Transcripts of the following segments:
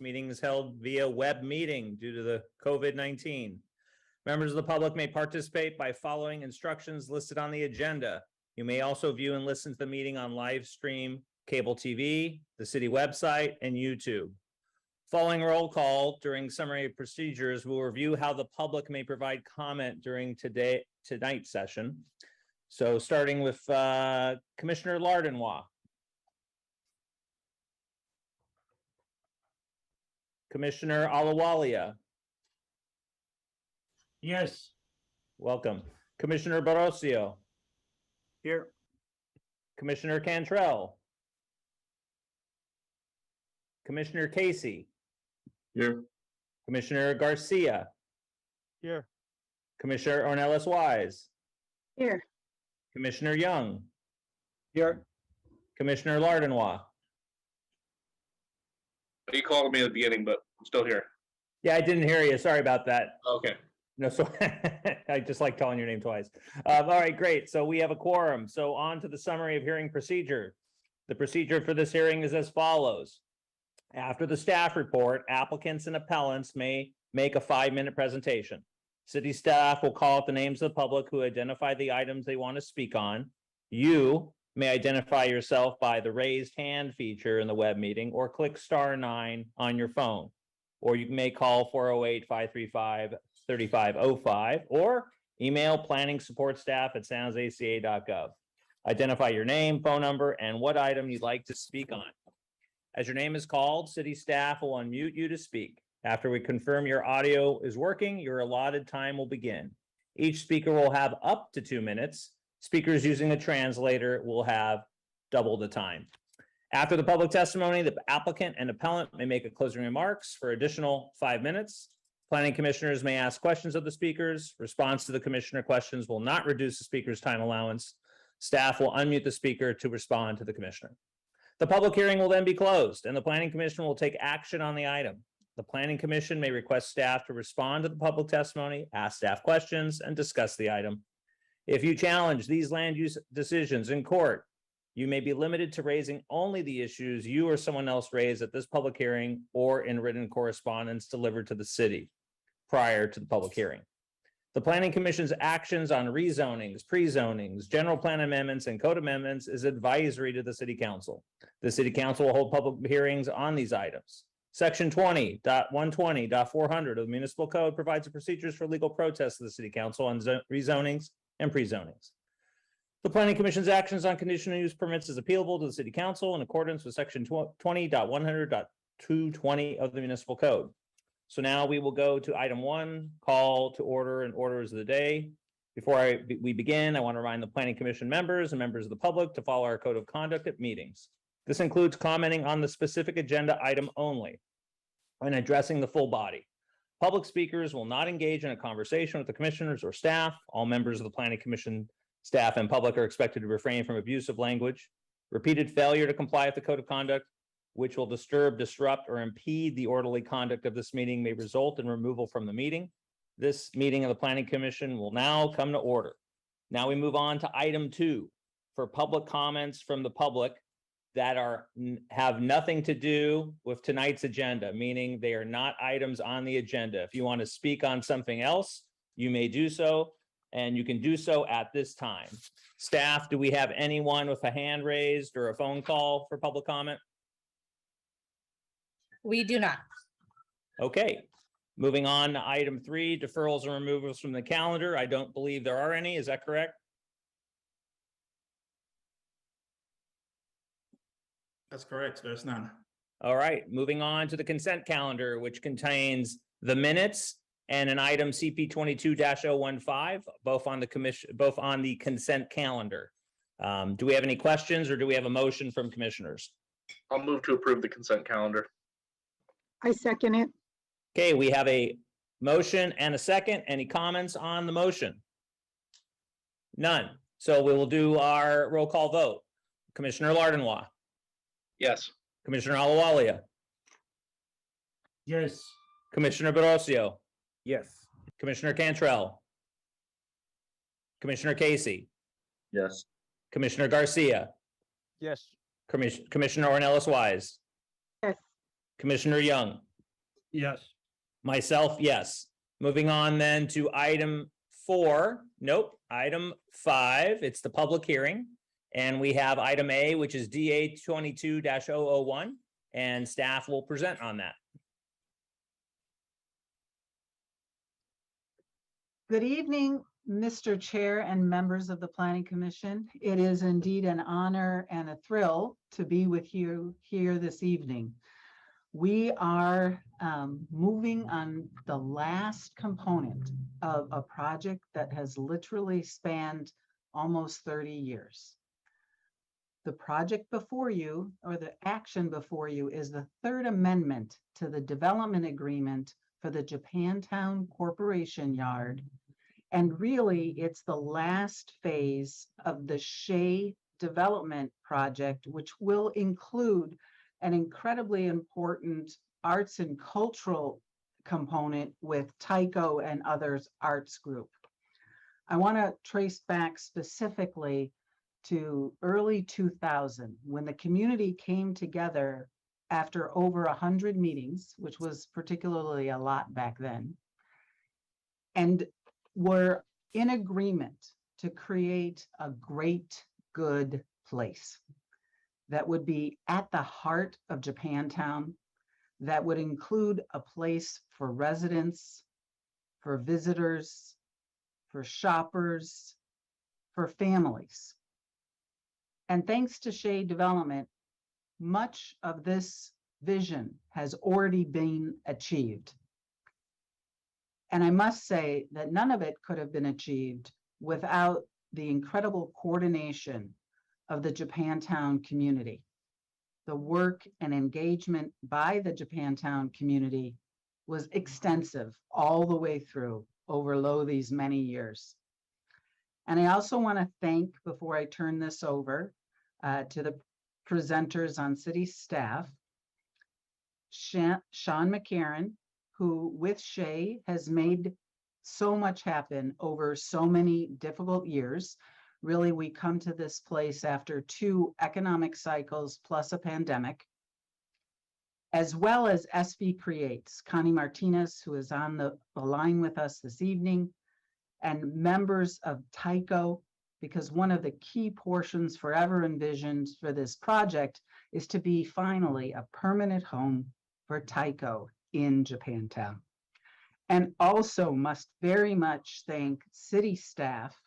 meeting is held via web meeting due to the COVID-19. Members of the public may participate by following instructions listed on the agenda. You may also view and listen to the meeting on live stream, cable TV, the city website, and YouTube. Following roll call during summary of procedures, we'll review how the public may provide comment during tonight's session. So starting with Commissioner Lardenois. Commissioner Alawalia. Yes. Welcome. Commissioner Barocio. Here. Commissioner Cantrell. Commissioner Casey. Here. Commissioner Garcia. Here. Commissioner Ornelas Wise. Here. Commissioner Young. Here. Commissioner Lardenois. You called me at the beginning, but I'm still here. Yeah, I didn't hear you. Sorry about that. Okay. No, so I just like calling your name twice. All right, great. So we have a quorum. So on to the summary of hearing procedure. The procedure for this hearing is as follows. After the staff report, applicants and appellants may make a 5-minute presentation. City staff will call out the names of the public who identify the items they want to speak on. You may identify yourself by the raised hand feature in the web meeting or click *9 on your phone. Or you may call 408-535-3505 or email planning support staff at soundsaca.gov. Identify your name, phone number, and what item you'd like to speak on. As your name is called, city staff will unmute you to speak. After we confirm your audio is working, your allotted time will begin. Each speaker will have up to 2 minutes. Speakers using a translator will have double the time. After the public testimony, the applicant and appellant may make a closing remarks for additional 5 minutes. Planning commissioners may ask questions of the speakers. Response to the commissioner questions will not reduce the speaker's time allowance. Staff will unmute the speaker to respond to the commissioner. The public hearing will then be closed and the planning commission will take action on the item. The planning commission may request staff to respond to the public testimony, ask staff questions, and discuss the item. If you challenge these land use decisions in court, you may be limited to raising only the issues you or someone else raised at this public hearing or in written correspondence delivered to the city prior to the public hearing. The Planning Commission's actions on rezonings, pre-zonings, general plan amendments, and code amendments is advisory to the City Council. The City Council will hold public hearings on these items. Section 20.120.400 of the Municipal Code provides the procedures for legal protests of the City Council on rezonings and pre-zonings. The Planning Commission's actions on conditional use permits is appealable to the City Council in accordance with Section 20.100.220 of the Municipal Code. So now we will go to item 1, call to order and orders of the day. Before we begin, I want to remind the Planning Commission members and members of the public to follow our code of conduct at meetings. This includes commenting on the specific agenda item only and addressing the full body. Public speakers will not engage in a conversation with the commissioners or staff. All members of the Planning Commission staff and public are expected to refrain from abusive language. Repeated failure to comply with the code of conduct, which will disturb, disrupt, or impede the orderly conduct of this meeting, may result in removal from the meeting. This meeting of the Planning Commission will now come to order. Now we move on to item 2 for public comments from the public that have nothing to do with tonight's agenda, meaning they are not items on the agenda. If you want to speak on something else, you may do so, and you can do so at this time. Staff, do we have anyone with a hand raised or a phone call for public comment? We do not. Okay, moving on to item 3, deferrals and removals from the calendar. I don't believe there are any. Is that correct? That's correct. There's none. All right, moving on to the consent calendar, which contains the minutes and an item CP 22-015, both on the consent calendar. Do we have any questions or do we have a motion from commissioners? I'll move to approve the consent calendar. I second it. Okay, we have a motion and a second. Any comments on the motion? None. So we will do our roll call vote. Commissioner Lardenois. Yes. Commissioner Alawalia. Yes. Commissioner Barocio. Yes. Commissioner Cantrell. Commissioner Casey. Yes. Commissioner Garcia. Yes. Commissioner Ornelas Wise. Yes. Commissioner Young. Yes. Myself, yes. Moving on then to item 4. Nope, item 5. It's the public hearing. And we have item A, which is DA 22-001, and staff will present on that. Good evening, Mr. Chair and members of the Planning Commission. It is indeed an honor and a thrill to be with you here this evening. We are moving on the last component of a project that has literally spanned almost 30 years. The project before you, or the action before you, is the third amendment to the development agreement for the Japantown Corporation Yard. And really, it's the last phase of the Shea Development Project, which will include an incredibly important arts and cultural component with Tyco and others arts group. I want to trace back specifically to early 2000, when the community came together after over 100 meetings, which was particularly a lot back then, and were in agreement to create a great, good place that would be at the heart of Japantown, that would include a place for residents, for visitors, for shoppers, for families. And thanks to Shea Development, much of this vision has already been achieved. And I must say that none of it could have been achieved without the incredible coordination of the Japantown community. The work and engagement by the Japantown community was extensive all the way through over these many years. And I also want to thank, before I turn this over to the presenters on city staff, Sean McCarron, who with Shea has made so much happen over so many difficult years. Really, we come to this place after 2 economic cycles plus a pandemic, as well as SB Creates, Connie Martinez, who is on the line with us this evening, and members of Tyco, because one of the key portions forever envisioned for this project is to be finally a permanent home for Tyco in Japantown. And also must very much thank city staff,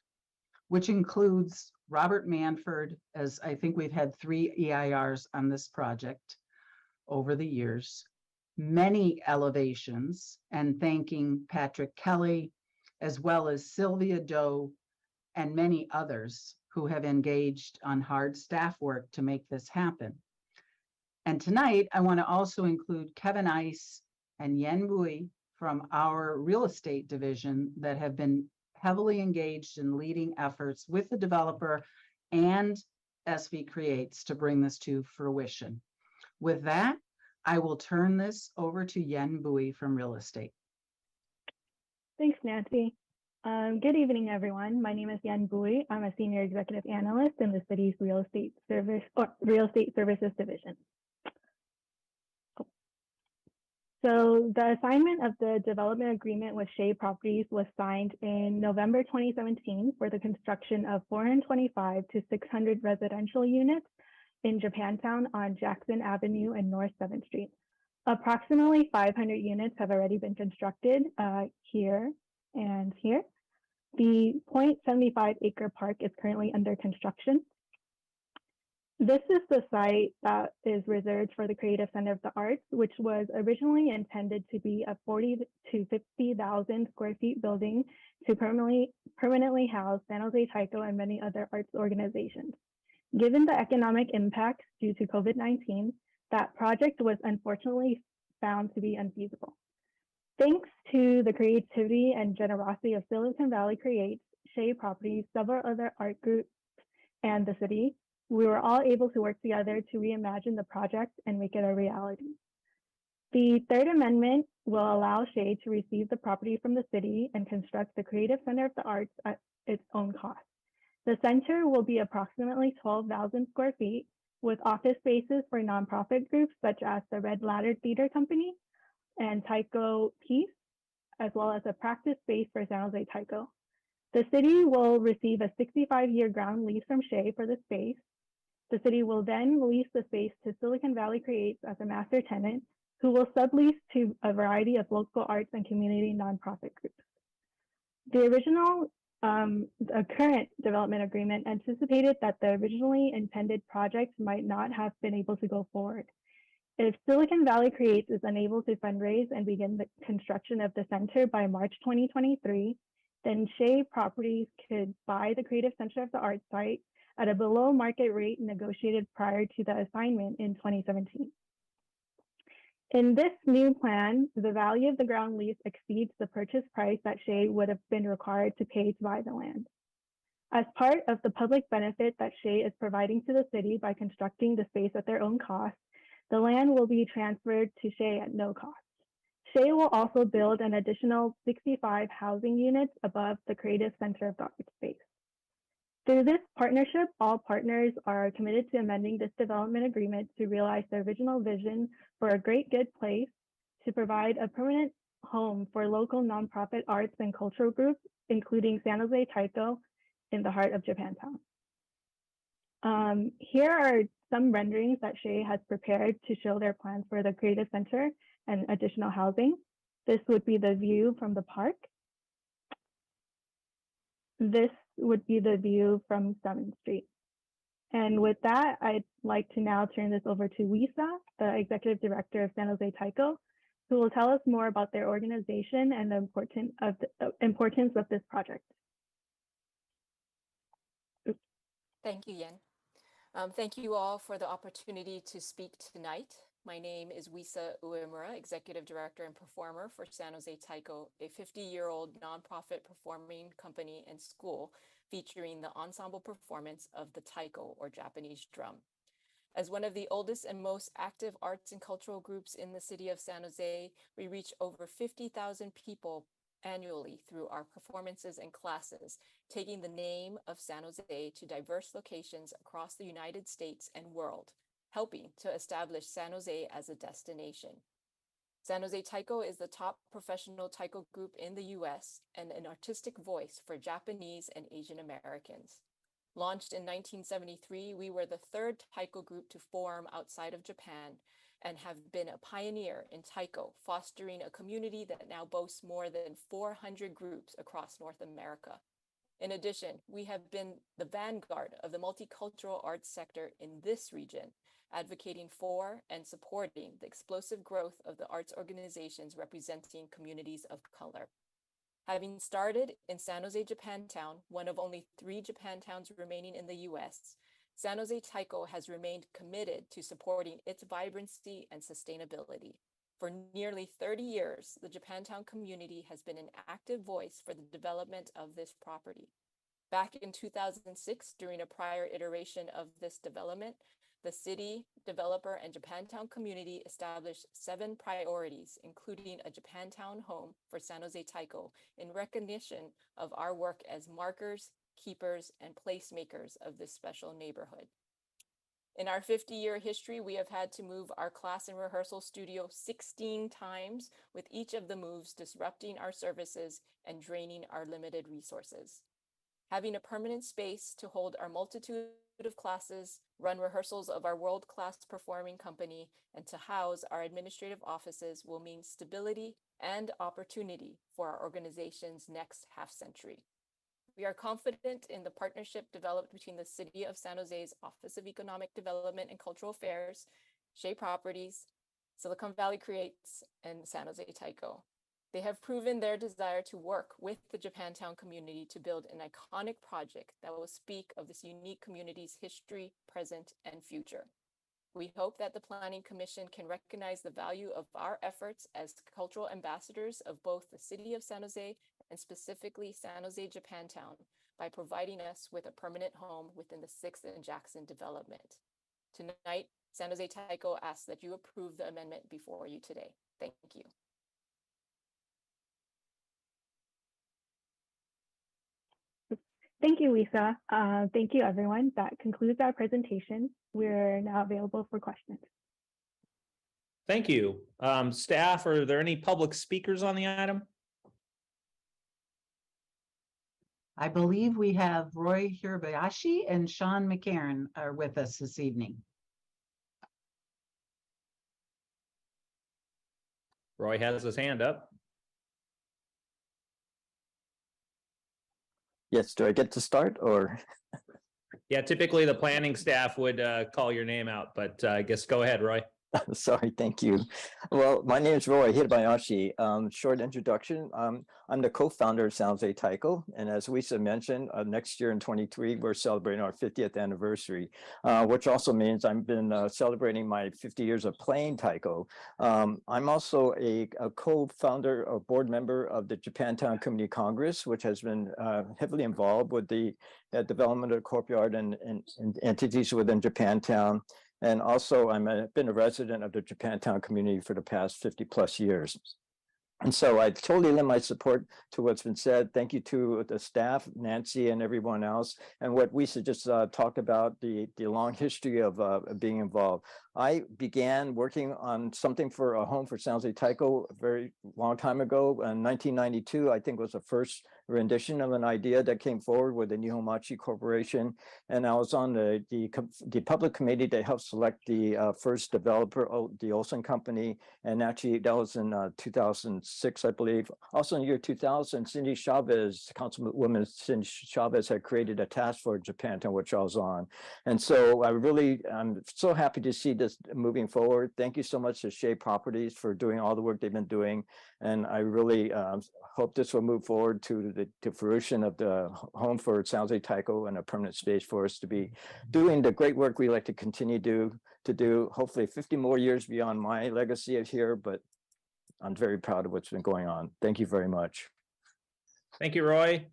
which includes Robert Manford, as I think we've had 3 EIRs on this project over the years, many elevations, and thanking Patrick Kelly, as well as Sylvia Doe and many others who have engaged on hard staff work to make this happen. And tonight, I want to also include Kevin Ice and Yen Bui from our real estate division that have been heavily engaged in leading efforts with the developer and SV Creates to bring this to fruition. With that, I will turn this over to Yen Bui from real estate. Thanks, Nancy. Good evening, everyone. My name is Yen Bui. I'm a senior executive analyst in the city's real estate services division. So the assignment of the development agreement with Shea Properties was signed in November 2017 for the construction of 425 to 600 residential units in Japantown on Jackson Avenue and North 7th Street. Approximately 500 units have already been constructed here and here. The 0.75 acre park is currently under construction. This is the site that is reserved for the Creative Center of the Arts, which was originally intended to be a 40 to 50,000 square feet building to permanently house San Jose Tyco and many other arts organizations. Given the economic impacts due to COVID-19, that project was unfortunately found to be unfeasible. Thanks to the creativity and generosity of Silicon Valley Creates, Shea Properties, several other art groups, and the city, we were all able to work together to reimagine the project and make it a reality. The third amendment will allow Shea to receive the property from the city and construct the Creative Center of the Arts at its own cost. The center will be approximately 12,000 square feet with office spaces for nonprofit groups such as the Red Ladder Theater Company, and Taiko Peace, as well as a practice space for San Jose Taiko. The city will receive a 65-year ground lease from Shea for the space. The city will then lease the space to Silicon Valley Creates as a master tenant, who will sublease to a variety of local arts and community nonprofit groups. The current development agreement anticipated that the originally intended project might not have been able to go forward. If Silicon Valley Creates is unable to fundraise and begin the construction of the center by March 2023, then Shea Properties could buy the Creative Center of the Arts site at a below market rate negotiated prior to the assignment in 2017. In this new plan, the value of the ground lease exceeds the purchase price that Shea would have been required to pay to buy the land. As part of the public benefit that Shea is providing to the city by constructing the space at their own cost, the land will be transferred to Shea at no cost. Shea will also build an additional 65 housing units above the Creative Center of the Arts space. Through this partnership, all partners are committed to amending this development agreement to realize the original vision for a great good place to provide a permanent home for local nonprofit arts and cultural groups, including San Jose Taiko in the heart of Japantown. Here are some renderings that Shea has prepared to show their plans for the Creative Center and additional housing. This would be the view from the park. This would be the view from 7th Street. And with that, I'd like to now turn this over to Wisa, the Executive Director of San Jose Taiko, who will tell us more about their organization and the importance of this project. Thank you, Yen. Thank you all for the opportunity to speak tonight. My name is Wisa Uemura, Executive Director and Performer for San Jose Taiko, a 50-year-old nonprofit performing company and school featuring the ensemble performance of the taiko, or Japanese drum. As one of the oldest and most active arts and cultural groups in the city of San Jose, we reach over 50,000 people annually through our performances and classes, taking the name of San Jose to diverse locations across the United States and world, helping to establish San Jose as a destination. San Jose Taiko is the top professional taiko group in the US and an artistic voice for Japanese and Asian Americans. Launched in 1973, we were the third taiko group to form outside of Japan and have been a pioneer in taiko, fostering a community that now boasts more than 400 groups across North America. In addition, we have been the vanguard of the multicultural arts sector in this region, advocating for and supporting the explosive growth of the arts organizations representing communities of color. Having started in San Jose, Japantown, one of only 3 Japantowns remaining in the US, San Jose Taiko has remained committed to supporting its vibrancy and sustainability. For nearly 30 years, the Japantown community has been an active voice for the development of this property. Back in 2006, during a prior iteration of this development, the city, developer, and Japantown community established 7 priorities, including a Japantown home for San Jose Taiko, in recognition of our work as markers, keepers, and placemakers of this special neighborhood. In our 50-year history, we have had to move our class and rehearsal studio 16 times, with each of the moves disrupting our services and draining our limited resources. Having a permanent space to hold our multitude of classes, run rehearsals of our world-class performing company, and to house our administrative offices will mean stability and opportunity for our organization's next half-century. We are confident in the partnership developed between the City of San Jose's Office of Economic Development and Cultural Affairs, Shea Properties, Silicon Valley Creates, and San Jose Taiko. They have proven their desire to work with the Japantown community to build an iconic project that will speak of this unique community's history, present, and future. We hope that the Planning Commission can recognize the value of our efforts as cultural ambassadors of both the City of San Jose and specifically San Jose Japantown by providing us with a permanent home within the 6th and Jackson development. Tonight, San Jose Taiko asks that you approve the amendment before you today. Thank you. Thank you, Lisa. Thank you, everyone. That concludes our presentation. We're now available for questions. Thank you. Staff, are there any public speakers on the item? I believe we have Roy Hirabayashi and Sean McCarron are with us this evening. Roy has his hand up. Yes, do I get to start or? Yeah, typically the planning staff would call your name out, but I guess go ahead, Roy. Sorry, thank you. Well, my name is Roy Hirabayashi. Short introduction. I'm the co-founder of San Jose Taiko, and as Lisa mentioned, next year in 23, we're celebrating our 50th anniversary, which also means I've been celebrating my 50 years of playing Taiko. I'm also a co-founder or board member of the Japantown Community Congress, which has been heavily involved with the development of the courtyard and entities within Japantown. And also, I've been a resident of the Japantown community for the past 50 plus years. And so I totally lend my support to what's been said. Thank you to the staff, Nancy and everyone else. And what we just talked about, the long history of being involved. I began working on something for a home for San Jose Taiko a very long time ago. In 1992, I think was the first rendition of an idea that came forward with the Nihonmachi Corporation. And I was on the public committee that helped select the first developer, the Olsen Company. And actually that was in 2006, I believe. Also in the year 2000, Cindy Chavez, Councilwoman Cindy Chavez had created a task force in Japantown, which I was on. And so I'm so happy to see this moving forward. Thank you so much to Shea Properties for doing all the work they've been doing. And I really hope this will move forward to the fruition of the home for San Jose Taiko and a permanent space for us to be doing the great work we like to continue to do, hopefully 50 more years beyond my legacy of here, but I'm very proud of what's been going on. Thank you very much. Thank you, Roy.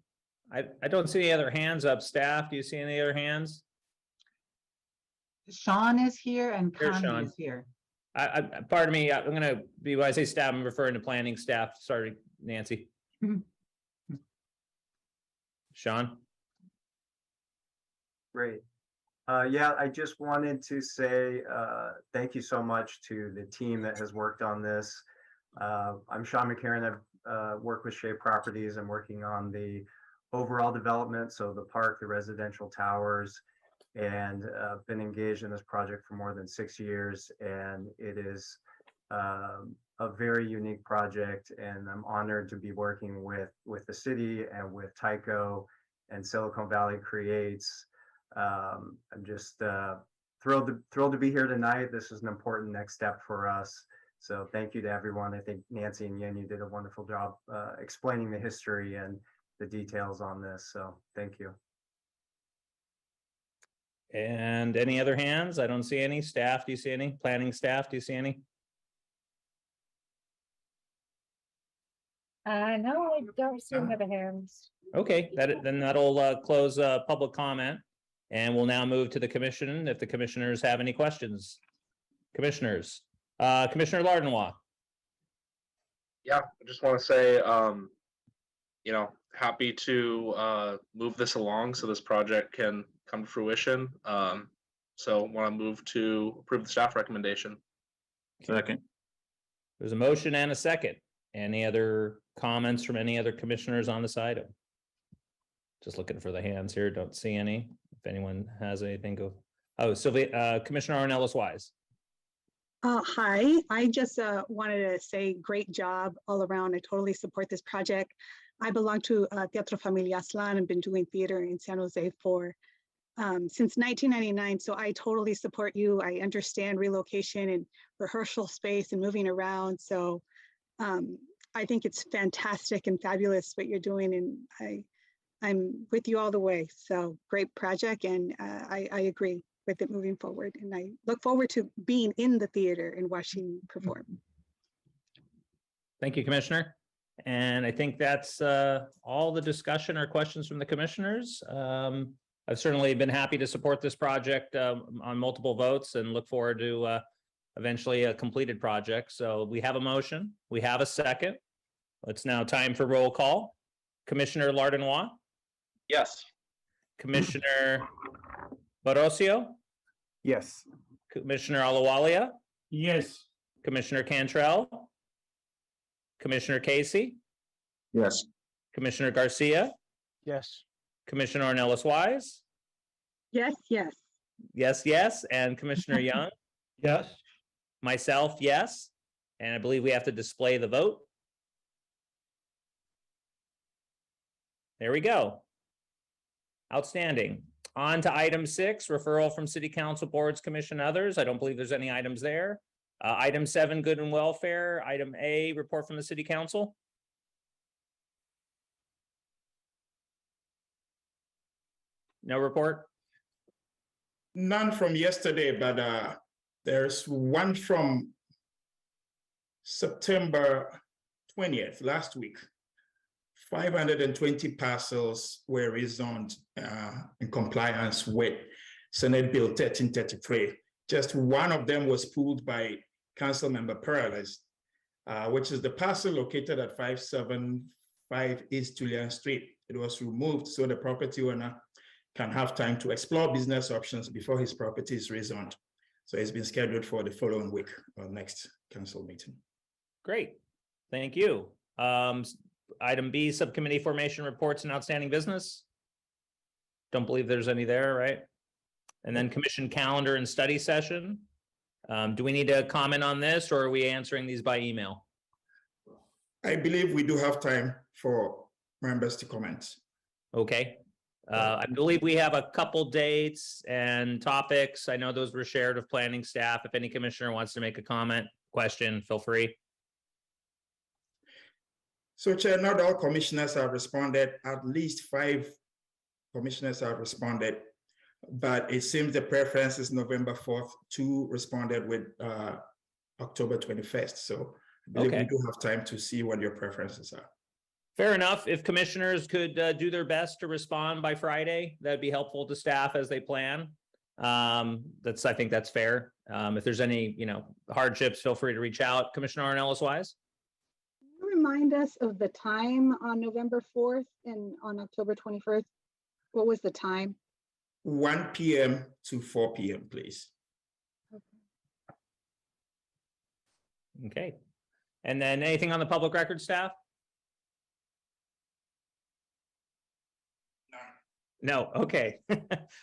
I don't see any other hands up. Staff, do you see any other hands? Sean is here and Here's Connie Sean. is here. Pardon me, I'm going to be, when I say staff, I'm referring to planning staff. Sorry, Nancy. Sean? Great. Yeah, I just wanted to say thank you so much to the team that has worked on this. I'm Sean McCarron. I've worked with Shea Properties. I'm working on the overall development, so the park, the residential towers, and been engaged in this project for more than 6 years. And it is a very unique project, and I'm honored to be working with the city and with Taiko and Silicon Valley Creates. I'm just thrilled to be here tonight. This is an important next step for us. So thank you to everyone. I think Nancy and Yen, you did a wonderful job explaining the history and the details on this. So thank you. And any other hands? I don't see any. Staff, do you see any? Planning staff, do you see any? No, I don't see any other hands. Okay, then that'll close public comment. And we'll now move to the commission if the commissioners have any questions. Commissioners, Commissioner Lardenois. Yeah, I just want to say, happy to move this along so this project can come to fruition. So want to move to approve the staff recommendation. Second. There's a motion and a second. Any other comments from any other commissioners on this item? Just looking for the hands here. Don't see any. If anyone has anything, go. Oh, Sylvia, Commissioner Ornelas Wise. Hi, I just wanted to say great job all around. I totally support this project. I belong to Teatro Familia Aslan and been doing theater in San Jose for since 1999. So I totally support you. I understand relocation and rehearsal space and moving around. So I think it's fantastic and fabulous what you're doing. And I'm with you all the way. So great project. And I agree with it moving forward. And I look forward to being in the theater and watching you perform. Thank you, Commissioner. And I think that's all the discussion or questions from the commissioners. I've certainly been happy to support this project on multiple votes and look forward to eventually a completed project. So we have a motion. We have a second. It's now time for roll call. Commissioner Lardenois. Yes. Commissioner Barocio. Yes. Commissioner Alawalia. Yes. Commissioner Cantrell, Commissioner Casey, Yes. Commissioner Garcia, Yes. Commissioner Ornelas Wise, Yes, yes. yes, yes, and Commissioner Young, Yes. myself, yes. And I believe we have to display the vote. There we go. Outstanding. On to item 6, referral from city council, boards, commission, others. I don't believe there's any items there. Item 7, good and welfare. Item A, report from the city council. No report? None from yesterday, but there's one from September 20th, last week. 520 parcels were rezoned in compliance with Senate Bill 1333. Just one of them was pulled by Council Member Perales, which is the parcel located at 575 East Julian Street. It was removed so the property owner can have time to explore business options before his property is rezoned. So it's been scheduled for the following week or next council meeting. Great. Thank you. Item B, subcommittee formation reports and outstanding business. Don't believe there's any there, right? And then commission calendar and study session. Do we need to comment on this, or are we answering these by email? I believe we do have time for members to comment. Okay. I believe we have a couple dates and topics. I know those were shared with planning staff. If any commissioner wants to make a comment, question, feel free. So Chair, not all commissioners have responded. At least 5 commissioners have responded, but it seems the preference is November 4th. 2 responded with October 21st. So I believe we do have time to see what your preferences are. Fair enough. If commissioners could do their best to respond by Friday, that'd be helpful to staff as they plan. I think that's fair. If there's any, hardships, feel free to reach out. Commissioner Ornelas Wise. Remind us of the time on November 4th and on October 21st. What was the time? 1 p.m. to 4 p.m., please. Okay. And then anything on the public record staff? No. Okay.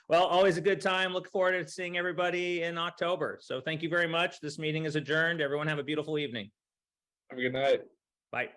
Well, always a good time. Look forward to seeing everybody in October. So thank you very much. This meeting is adjourned. Everyone have a beautiful evening. Have a good night. Bye.